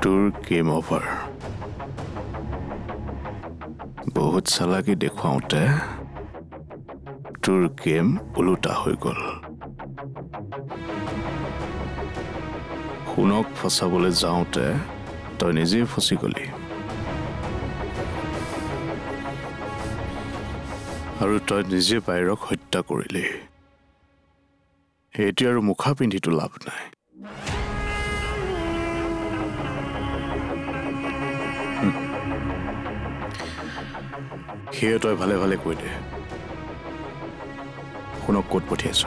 Tour game over. बहुत চালাকি দেখুৱাওঁতে tour game উলুটা হৈ গ'ল। শুনক ফচাবলৈ যাওঁতে তই নিজেই ফচি গলি। আৰু তই নিজে বাইৰক হত্যা কৰিলি। এতিয়া আৰু মুখা পিন্ধিটো লাভ নাই। সেয়ে তই ভালে ভালে কৈ দে শুনক ক'ত পঠিয়াইছ।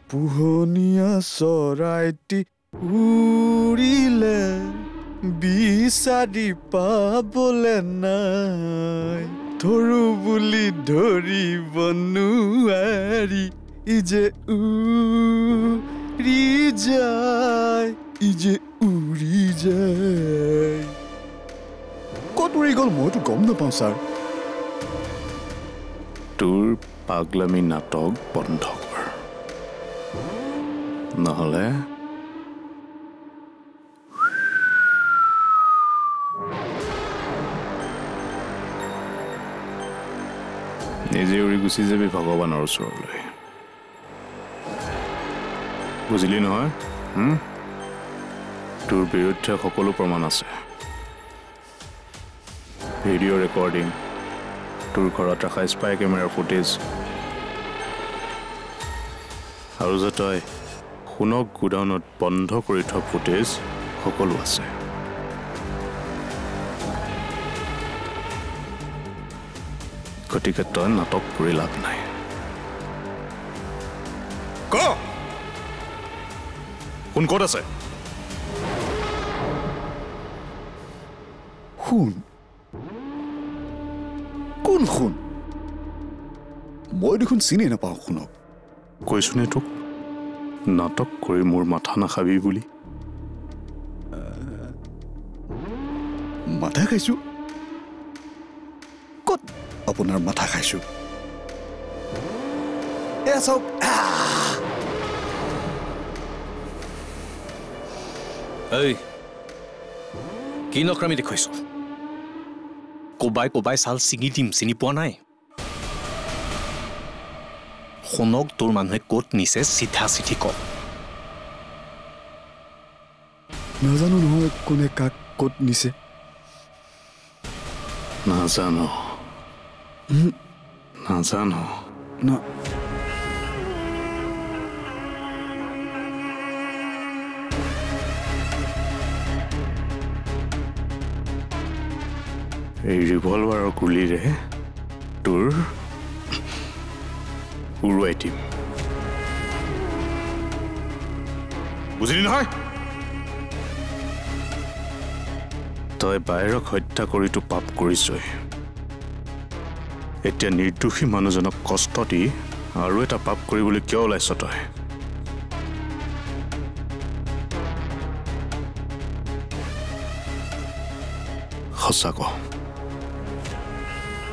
পোহনীয়া চৰাইটি উৰিলে বিচাৰি পাবলে নাই ধৰো বুলি ধৰিব নোৱাৰি ইজে উৰি যায় ইজে উৰি যায়। ক'ত উৰি গ'ল মইতো গম নাপাওঁ ছাৰ। তোৰ পাগলামি নাটক বন্ধ কৰ নহ'লে নিজে উৰি গুচি যাবি ভগৱানৰ ওচৰলৈ। বুজিলি নহয়? তোৰ বিৰুদ্ধে সকলো প্ৰমাণ আছে। ভিডিঅ' ৰেকৰ্ডিং, তোৰ ঘৰত ৰখা স্পাই কেমেৰাৰ ফুটেজ, আৰু যে তই সোণক গোডাউনত বন্ধ কৰি থোৱা ফুটেজ সকলো আছে। গতিকে তই নাটক কৰি লাভ নাই। সোণ ক'ত আছে? সোণ? কোন সোণ? মই দেখোন চিনি নাপাওঁ সোণক। কৈছোনে তোক নাটক কৰি মোৰ মাথা নাখাবি বুলি। মাথা খাইছো? ক'ত আপোনাৰ মাথা খাইছো? এয়া চাওক। এই কি নকৰামি দেখুৱাইছ? কোবাই চাল ছিঙি দিম, চিনি পোৱা নাই? সোণক তোৰ মানুহে ক'ত নিছে চিধা চিঠি ক। নাজানো নহয় কোনে কাক ক'ত নিছে। নাজানো না এই ৰিভলভাৰৰ গুলীৰে তোৰ উৰুৱাই দিম। বুজিলি নহয়? তই বাইৰক হত্যা কৰিতো পাপ কৰিছই। এতিয়া নিৰ্দোষী মানুহজনক কষ্ট দি আৰু এটা পাপ কৰিবলৈ কিয় ওলাইছ তই? সঁচা ক,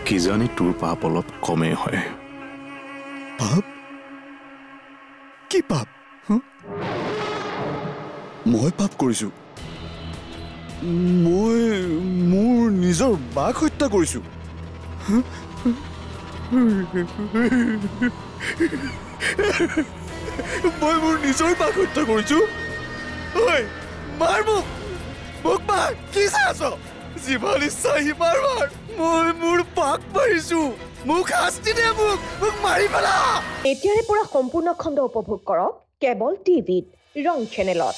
কিজানি তোৰ পাপ অলপ কমেই হয়। পাপ? কি পাপ? মই পাপ কৰিছো? মই মোৰ নিজৰ বাক হত্যা কৰিছো। মই মোৰ নিজৰ বাক হত্যা কৰিছো? ঐ মাৰ মোক, মোক মাৰ। কি চাই আছ? যিমান ইচ্ছা সিমান মাৰ। মই মোৰ বাক মাৰিছো, মোক শাস্তি দে, মোক মাৰি পেলা। এতিয়াৰে পৰা সম্পূৰ্ণ খণ্ড উপভোগ কৰক কেৱল টিভিত ৰং চেনেলত।